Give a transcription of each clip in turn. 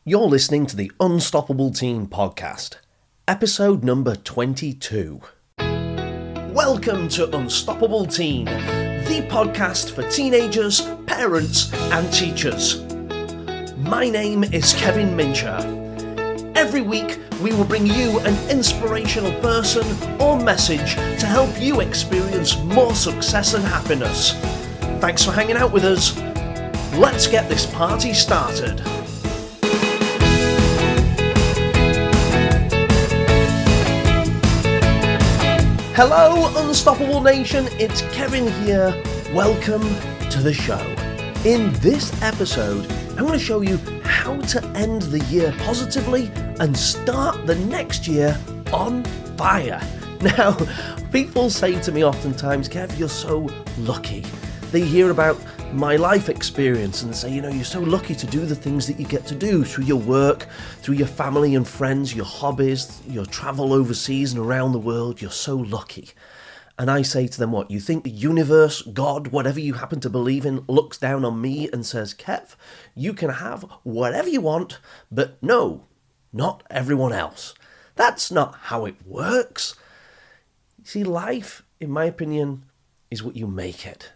You're listening to the Unstoppable Teen Podcast, episode number 22. Welcome to Unstoppable Teen, the podcast for teenagers, parents, and teachers. My name is Kevin Mincher. Every week, we will bring you an inspirational person or message to help you experience more success and happiness. Thanks for hanging out with us. Let's get this party started. Hello, Unstoppable Nation, it's Kevin here. Welcome to the show. In this episode, I'm going to show you how to end the year positively and start the next year on fire. Now, people say to me oftentimes, Kev, you're so lucky. They hear about my life experience and say, you're so lucky to do the things that you get to do through your work, through your family and friends, your hobbies, your travel overseas and around the world. You're so lucky. And I say to them, what, you think the universe, God, whatever you happen to believe in, looks down on me and says, Kev, you can have whatever you want, but no, not everyone else. That's not how it works. You see, life, in my opinion, is what you make it.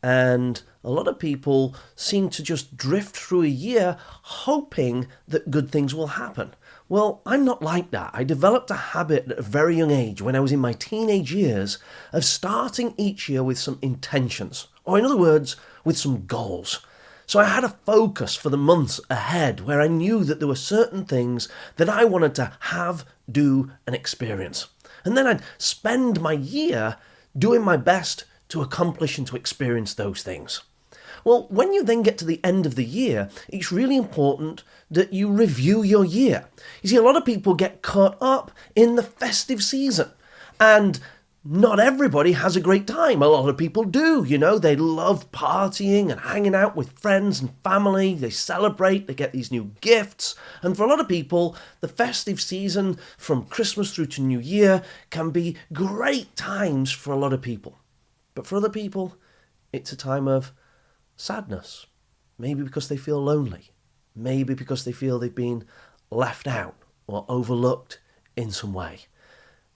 And a lot of people seem to just drift through a year hoping that good things will happen. Well, I'm not like that. I developed a habit at a very young age when I was in my teenage years of starting each year with some intentions, or in other words, with some goals. So I had a focus for the months ahead where I knew that there were certain things that I wanted to have, do, and experience. And then I'd spend my year doing my best to accomplish and to experience those things. Well, when you then get to the end of the year, it's really important that you review your year. You see, a lot of people get caught up in the festive season, and not everybody has a great time. A lot of people do, they love partying and hanging out with friends and family. They celebrate, they get these new gifts. And for a lot of people, the festive season from Christmas through to New Year can be great times for a lot of people. But for other people, it's a time of sadness. Maybe because they feel lonely. Maybe because they feel they've been left out or overlooked in some way.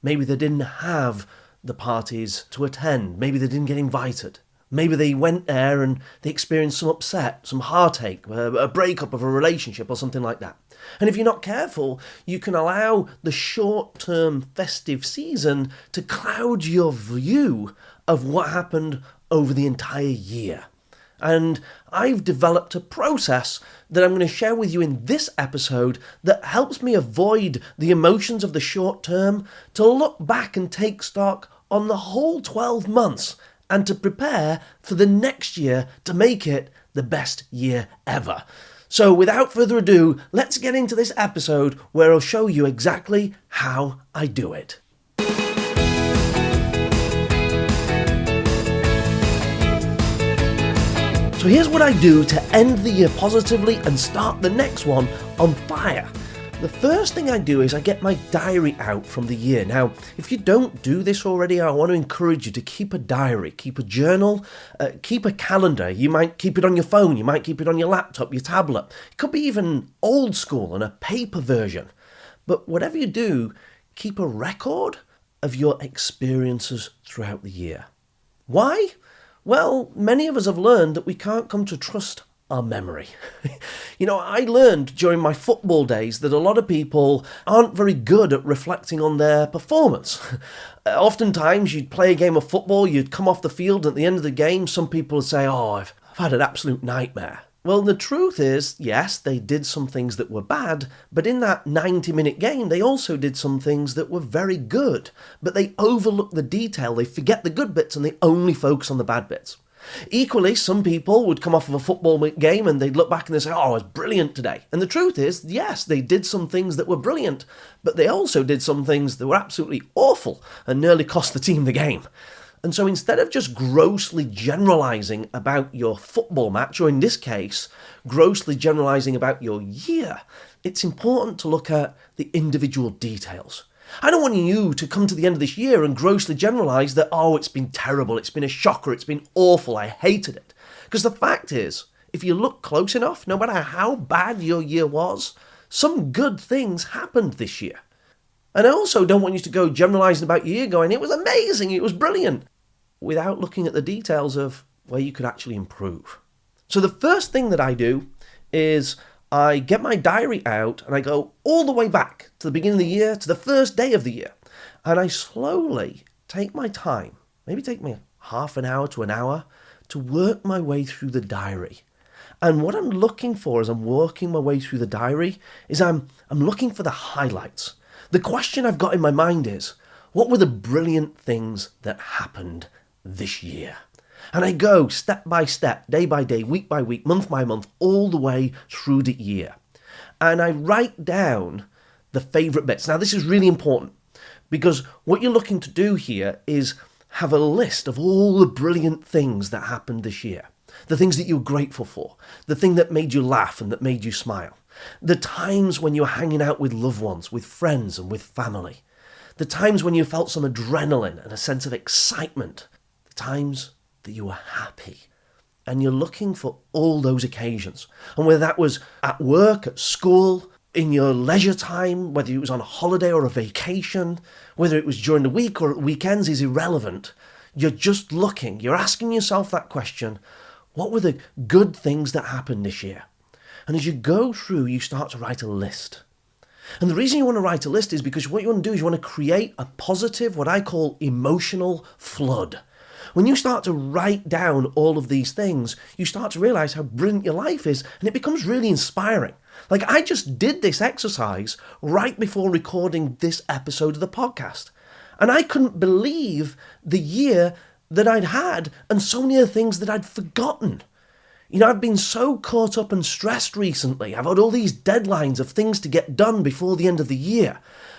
Maybe they didn't have the parties to attend. Maybe they didn't get invited. Maybe they went there and they experienced some upset, some heartache, a breakup of a relationship or something like that. And if you're not careful, you can allow the short-term festive season to cloud your view of what happened over the entire year. And I've developed a process that I'm going to share with you in this episode that helps me avoid the emotions of the short term, to look back and take stock on the whole 12 months and to prepare for the next year to make it the best year ever. So without further ado, let's get into this episode where I'll show you exactly how I do it. So here's what I do to end the year positively and start the next one on fire. The first thing I do is I get my diary out from the year. Now, if you don't do this already, I want to encourage you to keep a diary, keep a journal, keep a calendar. You might keep it on your phone, you might keep it on your laptop, your tablet. It could be even old school and a paper version. But whatever you do, keep a record of your experiences throughout the year. Why? Well, many of us have learned that we can't come to trust our memory. I learned during my football days that a lot of people aren't very good at reflecting on their performance. Oftentimes you'd play a game of football, you'd come off the field, and at the end of the game, some people would say, I've had an absolute nightmare. Well, the truth is, yes, they did some things that were bad, but in that 90-minute game, they also did some things that were very good. But they overlook the detail, they forget the good bits, and they only focus on the bad bits. Equally, some people would come off of a football game and they'd look back and they'd say, I was brilliant today. And the truth is, yes, they did some things that were brilliant, but they also did some things that were absolutely awful and nearly cost the team the game. And so instead of just grossly generalising about your football match, or in this case, grossly generalising about your year, it's important to look at the individual details. I don't want you to come to the end of this year and grossly generalise that, it's been terrible, it's been a shocker, it's been awful, I hated it. Because the fact is, if you look close enough, no matter how bad your year was, some good things happened this year. And I also don't want you to go generalizing about your year going, it was amazing, it was brilliant, without looking at the details of where you could actually improve. So the first thing that I do is I get my diary out and I go all the way back to the beginning of the year, to the first day of the year. And I slowly take my time, maybe take me half an hour to an hour, to work my way through the diary. And what I'm looking for as I'm working my way through the diary is I'm looking for the highlights. The question I've got in my mind is, what were the brilliant things that happened this year? And I go step by step, day by day, week by week, month by month, all the way through the year. And I write down the favourite bits. Now, this is really important because what you're looking to do here is have a list of all the brilliant things that happened this year. The things that you were grateful for, the thing that made you laugh and that made you smile, the times when you were hanging out with loved ones, with friends and with family, the times when you felt some adrenaline and a sense of excitement, the times that you were happy. And you're looking for all those occasions. And whether that was at work, at school, in your leisure time, whether it was on a holiday or a vacation, whether it was during the week or at weekends is irrelevant. You're just looking, you're asking yourself that question, what were the good things that happened this year? And as you go through, you start to write a list. And the reason you want to write a list is because what you want to do is you want to create a positive, what I call emotional flood. When you start to write down all of these things, you start to realize how brilliant your life is, and it becomes really inspiring. Like, I just did this exercise right before recording this episode of the podcast. And I couldn't believe the year that I'd had and so many of the things that I'd forgotten. You know, I've been so caught up and stressed recently. I've had all these deadlines of things to get done before the end of the year.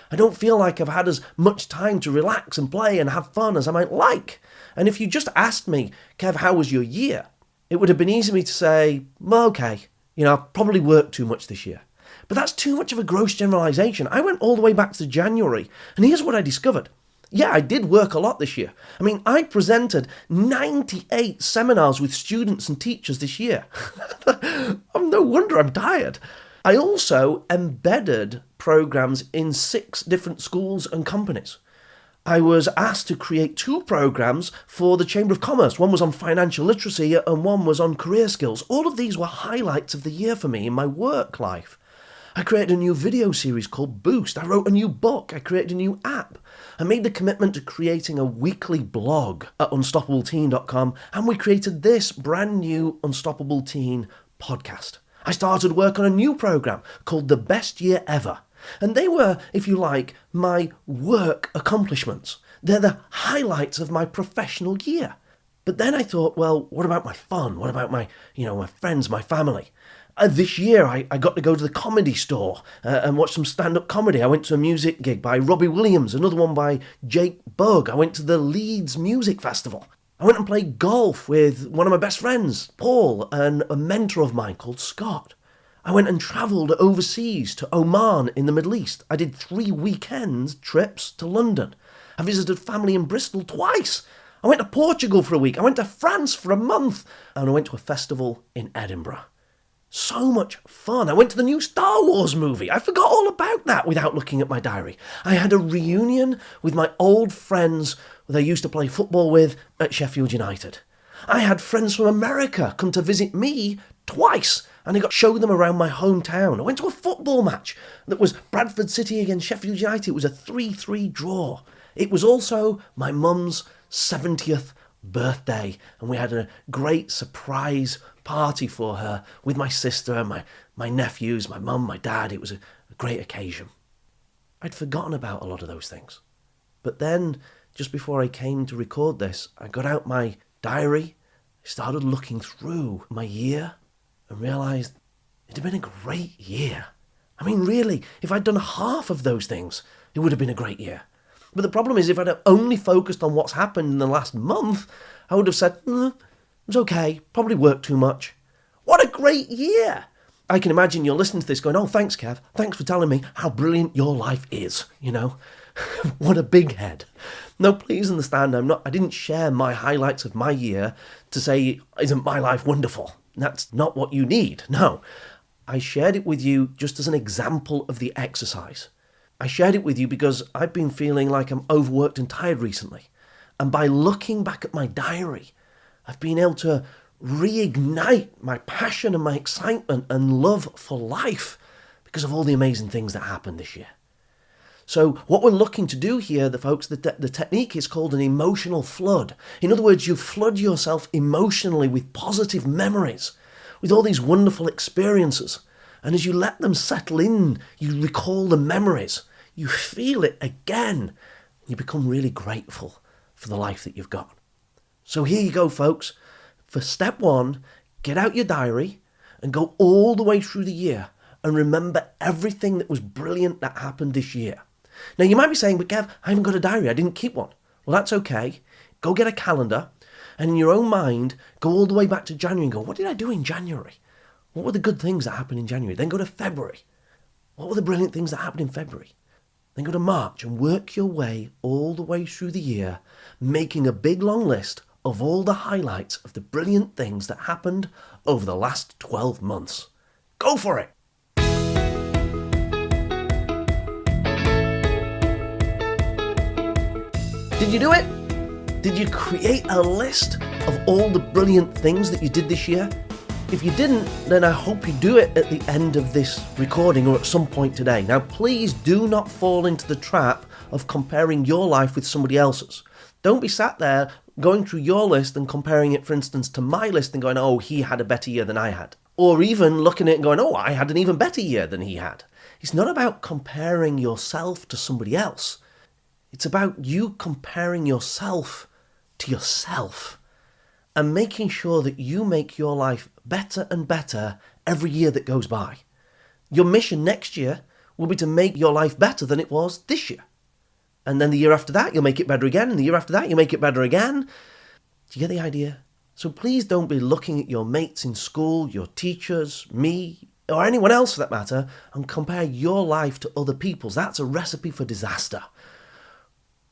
I don't feel like I've had as much time to relax and play and have fun as I might like. And if you just asked me, Kev, how was your year? It would have been easy for me to say, well, okay, you know, I've probably worked too much this year. But that's too much of a gross generalization. I went all the way back to January, and here's what I discovered. Yeah, I did work a lot this year. I mean, I presented 98 seminars with students and teachers this year. No wonder I'm tired. I also embedded programs in 6 different schools and companies. I was asked to create 2 programs for the Chamber of Commerce. One was on financial literacy and one was on career skills. All of these were highlights of the year for me in my work life. I created a new video series called Boost. I wrote a new book. I created a new app. I made the commitment to creating a weekly blog at unstoppableteen.com, and we created this brand new Unstoppable Teen podcast. I started work on a new program called The Best Year Ever. And they were, if you like, my work accomplishments. They're the highlights of my professional year. But then I thought, well, what about my fun? What about my friends, my family? This year, I got to go to the Comedy Store and watch some stand-up comedy. I went to a music gig by Robbie Williams, another one by Jake Bugg. I went to the Leeds Music Festival. I went and played golf with one of my best friends, Paul, and a mentor of mine called Scott. I went and travelled overseas to Oman in the Middle East. I did 3 weekend trips to London. I visited family in Bristol twice. I went to Portugal for a week. I went to France for a month. And I went to a festival in Edinburgh. So much fun. I went to the new Star Wars movie. I forgot all about that without looking at my diary. I had a reunion with my old friends that I used to play football with at Sheffield United. I had friends from America come to visit me twice, and I got to show them around my hometown. I went to a football match that was Bradford City against Sheffield United. It was a 3-3 draw. It was also my mum's 70th birthday, and we had a great surprise party for her with my sister and my nephews, my mum, my dad. It was a great occasion. I'd forgotten about a lot of those things. But then, just before I came to record this, I got out my diary, started looking through my year, and realised it had been a great year. I mean, really, if I'd done half of those things, it would have been a great year. But the problem is, if I'd have only focused on what's happened in the last month, I would have said, it was okay, probably worked too much. What a great year! I can imagine you're listening to this going, oh, thanks, Kev. Thanks for telling me how brilliant your life is, you know. What a big head. No, please understand, I didn't share my highlights of my year to say, isn't my life wonderful? That's not what you need. No, I shared it with you just as an example of the exercise. I shared it with you because I've been feeling like I'm overworked and tired recently. And by looking back at my diary, I've been able to reignite my passion and my excitement and love for life because of all the amazing things that happened this year. So what we're looking to do here, the technique is called an emotional flood. In other words, you flood yourself emotionally with positive memories, with all these wonderful experiences. And as you let them settle in, you recall the memories, you feel it again, you become really grateful for the life that you've got. So here you go, folks. For step 1, get out your diary and go all the way through the year and remember everything that was brilliant that happened this year. Now, you might be saying, but Gav, I haven't got a diary. I didn't keep one. Well, that's okay. Go get a calendar and in your own mind, go all the way back to January and go, what did I do in January? What were the good things that happened in January? Then go to February. What were the brilliant things that happened in February? Then go to March and work your way all the way through the year, making a big long list of all the highlights of the brilliant things that happened over the last 12 months. Go for it! Did you do it? Did you create a list of all the brilliant things that you did this year? If you didn't, then I hope you do it at the end of this recording or at some point today. Now, please do not fall into the trap of comparing your life with somebody else's. Don't be sat there going through your list and comparing it, for instance, to my list and going, oh, he had a better year than I had. Or even looking at it and going, oh, I had an even better year than he had. It's not about comparing yourself to somebody else. It's about you comparing yourself to yourself and making sure that you make your life better and better every year that goes by. Your mission next year will be to make your life better than it was this year. And then the year after that, you'll make it better again. And the year after that, you'll make it better again. Do you get the idea? So please don't be looking at your mates in school, your teachers, me, or anyone else for that matter, and compare your life to other people's. That's a recipe for disaster.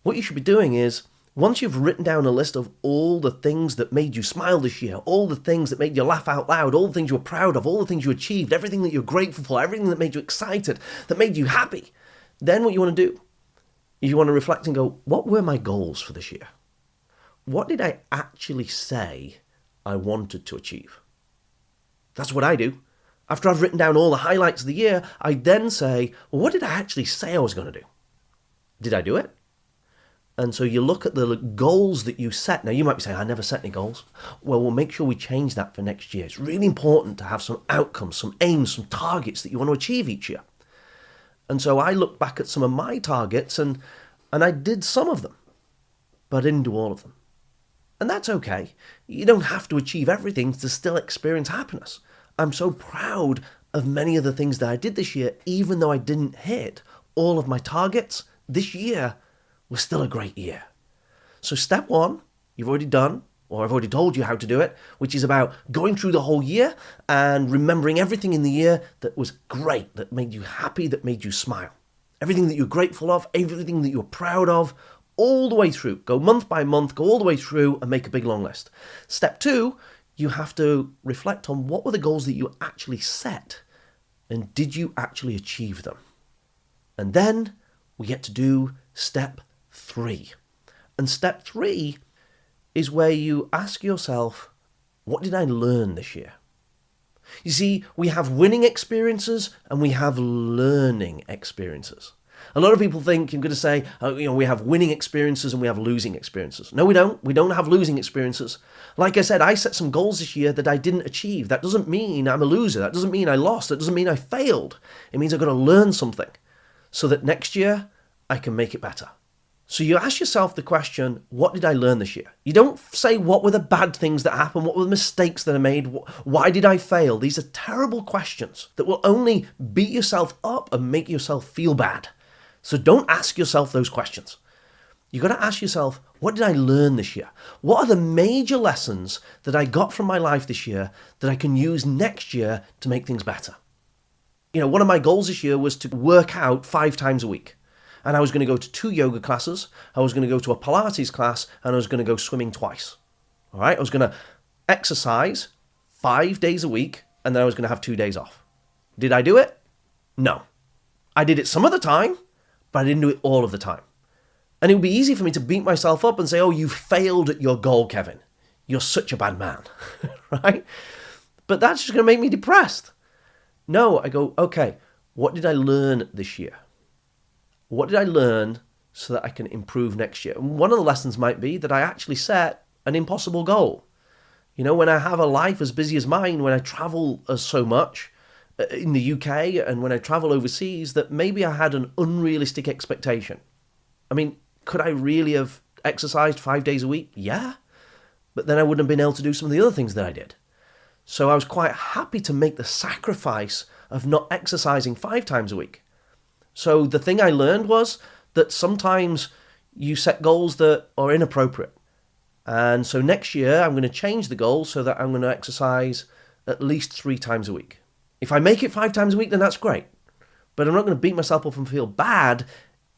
What you should be doing is, once you've written down a list of all the things that made you smile this year, all the things that made you laugh out loud, all the things you were proud of, all the things you achieved, everything that you're grateful for, everything that made you excited, that made you happy, then what you want to do is you want to reflect and go, what were my goals for this year? What did I actually say I wanted to achieve? That's what I do. After I've written down all the highlights of the year, I then say, well, what did I actually say I was going to do? Did I do it? And so you look at the goals that you set. Now, you might be saying, I never set any goals. Well, we'll make sure we change that for next year. It's really important to have some outcomes, some aims, some targets that you want to achieve each year. And so I look back at some of my targets and I did some of them, but I didn't do all of them. And that's okay. You don't have to achieve everything to still experience happiness. I'm so proud of many of the things that I did this year, even though I didn't hit all of my targets. This year was still a great year. So step 1, you've already done, or I've already told you how to do it, which is about going through the whole year and remembering everything in the year that was great, that made you happy, that made you smile. Everything that you're grateful of, everything that you're proud of, all the way through. Go month by month, go all the way through and make a big long list. Step 2, you have to reflect on what were the goals that you actually set and did you actually achieve them? And then we get to do step 3. And step 3 is where you ask yourself, what did I learn this year? You see, we have winning experiences and we have learning experiences. A lot of people think you're going to say, we have winning experiences and we have losing experiences. No, we don't. We don't have losing experiences. Like I said, I set some goals this year that I didn't achieve. That doesn't mean I'm a loser. That doesn't mean I lost. That doesn't mean I failed. It means I've got to learn something so that next year I can make it better. So you ask yourself the question, what did I learn this year? You don't say, what were the bad things that happened? What were the mistakes that I made? Why did I fail? These are terrible questions that will only beat yourself up and make yourself feel bad. So don't ask yourself those questions. You've got to ask yourself, what did I learn this year? What are the major lessons that I got from my life this year that I can use next year to make things better? One of my goals this year was to work out 5 times a week. And I was going to go to 2 yoga classes, I was going to go to a Pilates class, and I was going to go swimming twice. All right, I was going to exercise 5 days a week, and then I was going to have 2 days off. Did I do it? No. I did it some of the time, but I didn't do it all of the time. And it would be easy for me to beat myself up and say, oh, you failed at your goal, Kevin. You're such a bad man, right? But that's just going to make me depressed. No, I go, okay, what did I learn this year? What did I learn so that I can improve next year? And one of the lessons might be that I actually set an impossible goal. You know, when I have a life as busy as mine, when I travel so much in the UK and when I travel overseas, that maybe I had an unrealistic expectation. I mean, could I really have exercised 5 days a week? Yeah. But then I wouldn't have been able to do some of the other things that I did. So I was quite happy to make the sacrifice of not exercising 5 times a week. So the thing I learned was that sometimes you set goals that are inappropriate. And so next year I'm going to change the goal so that I'm going to exercise at least 3 times a week. If I make it 5 times a week, then that's great. But I'm not going to beat myself up and feel bad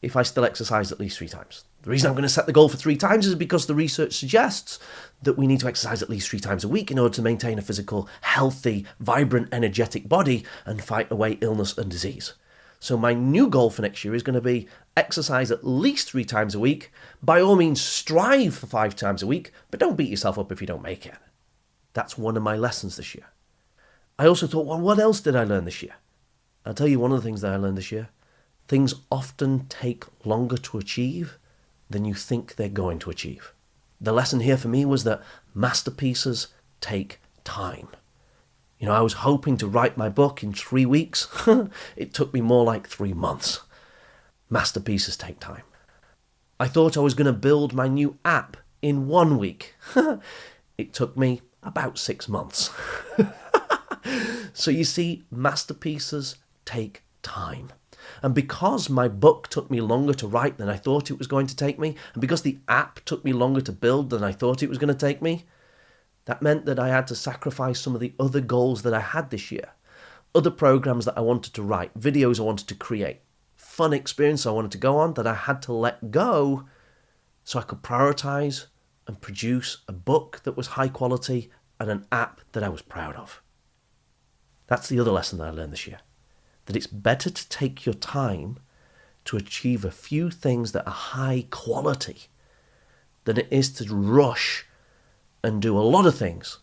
if I still exercise at least 3 times. The reason I'm going to set the goal for 3 times is because the research suggests that we need to exercise at least 3 times a week in order to maintain a physical, healthy, vibrant, energetic body and fight away illness and disease. So my new goal for next year is going to be exercise at least 3 times a week. By all means, strive for 5 times a week, but don't beat yourself up if you don't make it. That's one of my lessons this year. I also thought, well, what else did I learn this year? I'll tell you one of the things that I learned this year. Things often take longer to achieve than you think they're going to achieve. The lesson here for me was that masterpieces take time. You know, I was hoping to write my book in 3 weeks. It took me more like 3 months. Masterpieces take time. I thought I was going to build my new app in 1 week. It took me about 6 months. So you see, masterpieces take time. And because my book took me longer to write than I thought it was going to take me, and because the app took me longer to build than I thought it was going to take me, that meant that I had to sacrifice some of the other goals that I had this year. Other programs that I wanted to write, videos I wanted to create, fun experience I wanted to go on that I had to let go so I could prioritize and produce a book that was high quality and an app that I was proud of. That's the other lesson that I learned this year. That it's better to take your time to achieve a few things that are high quality than it is to rush and do a lot of things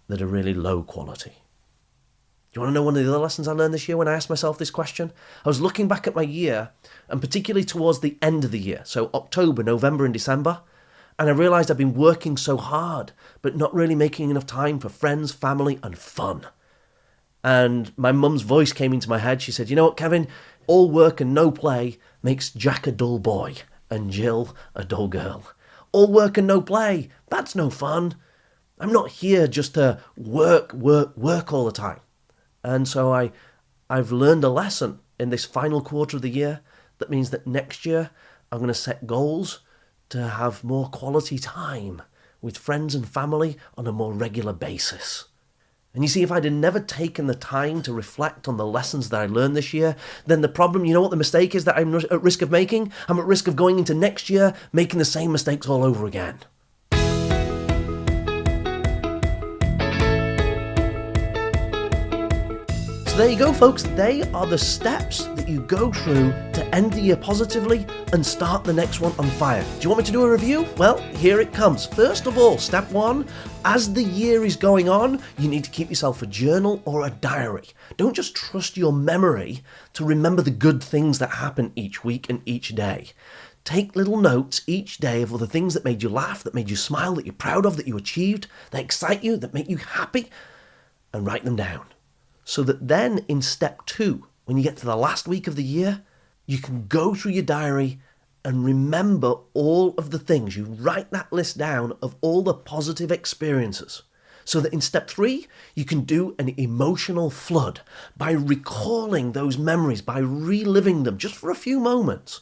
that are really low quality. Do you want to know one of the other lessons I learned this year when I asked myself this question? I was looking back at my year, and particularly towards the end of the year, so October, November and December, and I realised I'd been working so hard, but not really making enough time for friends, family and fun. And my mum's voice came into my head. She said, you know what, Kevin, all work and no play makes Jack a dull boy and Jill a dull girl. All work and no play, that's no fun. I'm not here just to work all the time. And so I've learned a lesson in this final quarter of the year that means that next year I'm going to set goals to have more quality time with friends and family on a more regular basis. And you see, if I'd have never taken the time to reflect on the lessons that I learned this year, then the problem, you know what the mistake is that I'm at risk of making? I'm at risk of going into next year making the same mistakes all over again. There you go, folks. They are the steps that you go through to end the year positively and start the next one on fire. Do you want me to do a review? Well, here it comes. First of all, step 1, as the year is going on, you need to keep yourself a journal or a diary. Don't just trust your memory to remember the good things that happen each week and each day. Take little notes each day of all the things that made you laugh, that made you smile, that you're proud of, that you achieved, that excite you, that make you happy, and write them down. So that then in step 2, when you get to the last week of the year, you can go through your diary and remember all of the things. You write that list down of all the positive experiences. So that in step 3, you can do an emotional flood by recalling those memories, by reliving them just for a few moments.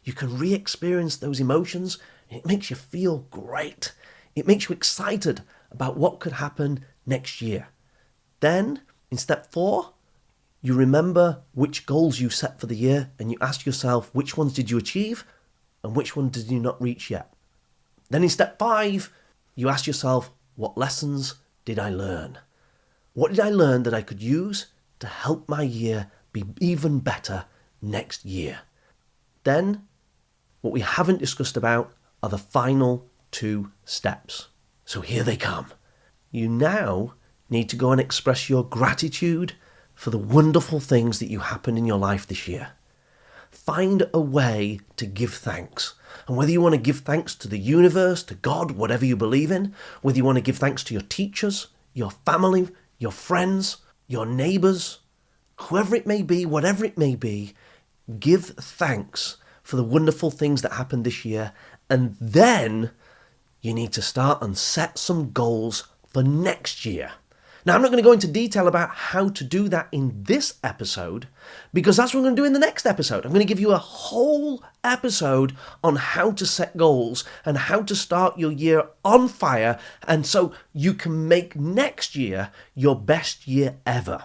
You can re-experience those emotions and it makes you feel great. It makes you excited about what could happen next year. Then, in step 4, you remember which goals you set for the year and you ask yourself which ones did you achieve and which one did you not reach yet. Then in step 5, you ask yourself, what lessons did I learn? What did I learn that I could use to help my year be even better next year? Then, what we haven't discussed about are the final 2 steps. So here they come. You now need to go and express your gratitude for the wonderful things that you happened in your life this year. Find a way to give thanks. And whether you want to give thanks to the universe, to God, whatever you believe in, whether you want to give thanks to your teachers, your family, your friends, your neighbours, whoever it may be, whatever it may be, give thanks for the wonderful things that happened this year. And then you need to start and set some goals for next year. Now, I'm not going to go into detail about how to do that in this episode, because that's what I'm going to do in the next episode. I'm going to give you a whole episode on how to set goals and how to start your year on fire, and so you can make next year your best year ever.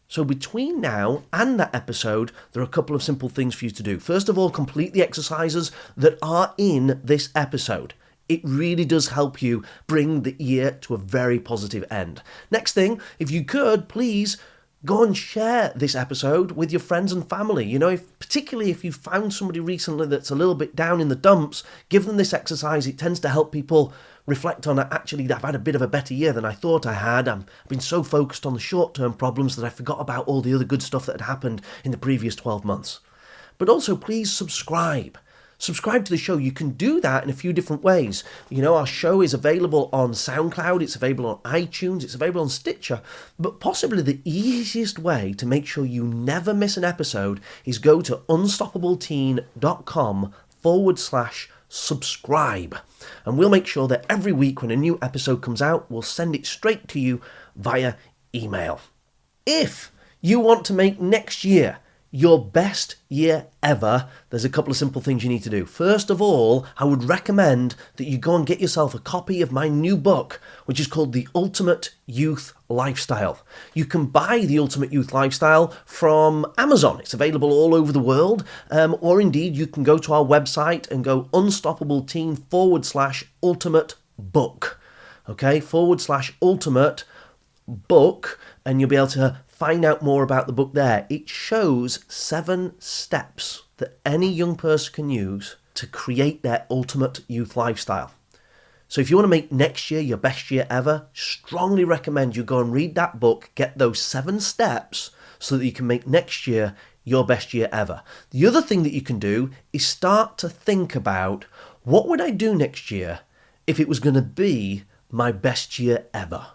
So between now and that episode, there are a couple of simple things for you to do. First of all, complete the exercises that are in this episode. It really does help you bring the year to a very positive end. Next thing, if you could, please go and share this episode with your friends and family. You know, particularly if you found somebody recently that's a little bit down in the dumps, give them this exercise. It tends to help people reflect on, actually, I've had a bit of a better year than I thought I had. I've been so focused on the short-term problems that I forgot about all the other good stuff that had happened in the previous 12 months. But also, please subscribe. Subscribe to the show. You can do that in a few different ways. You know, our show is available on SoundCloud, it's available on iTunes, it's available on Stitcher, but possibly the easiest way to make sure you never miss an episode is go to unstoppableteen.com/subscribe. And we'll make sure that every week when a new episode comes out, we'll send it straight to you via email. If you want to make next year your best year ever, there's a couple of simple things you need to do. First of all, I would recommend that you go and get yourself a copy of my new book, which is called The Ultimate Youth Lifestyle. You can buy The Ultimate Youth Lifestyle from Amazon. It's available all over the world. Or indeed, you can go to our website and go unstoppableteen.com/ultimate book. Okay, /ultimate book, and you'll be able to find out more about the book there. It shows 7 steps that any young person can use to create their ultimate youth lifestyle. So if you want to make next year your best year ever, strongly recommend you go and read that book, get those 7 steps so that you can make next year your best year ever. The other thing that you can do is start to think about, what would I do next year if it was going to be my best year ever?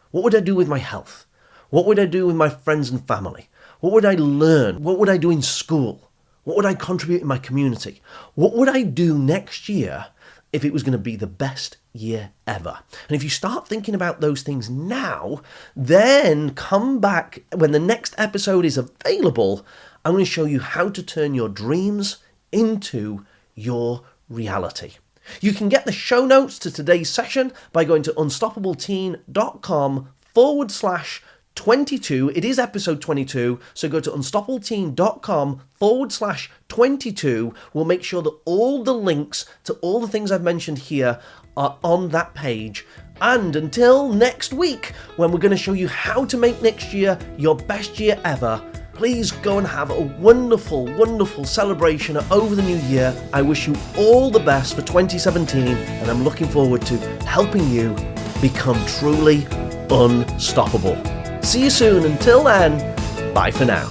What would I do with my health? What would I do with my friends and family? What would I learn? What would I do in school? What would I contribute in my community? What would I do next year if it was going to be the best year ever? And if you start thinking about those things now, then come back when the next episode is available. I'm going to show you how to turn your dreams into your reality. You can get the show notes to today's session by going to unstoppableteen.com/22. It is episode 22, so go to unstoppableteen.com/22. We'll make sure that all the links to all the things I've mentioned here are on that page. And until next week, when we're going to show you how to make next year your best year ever, please go and have a wonderful, wonderful celebration over the new year. I wish you all the best for 2017, and I'm looking forward to helping you become truly unstoppable. See you soon. Until then, bye for now.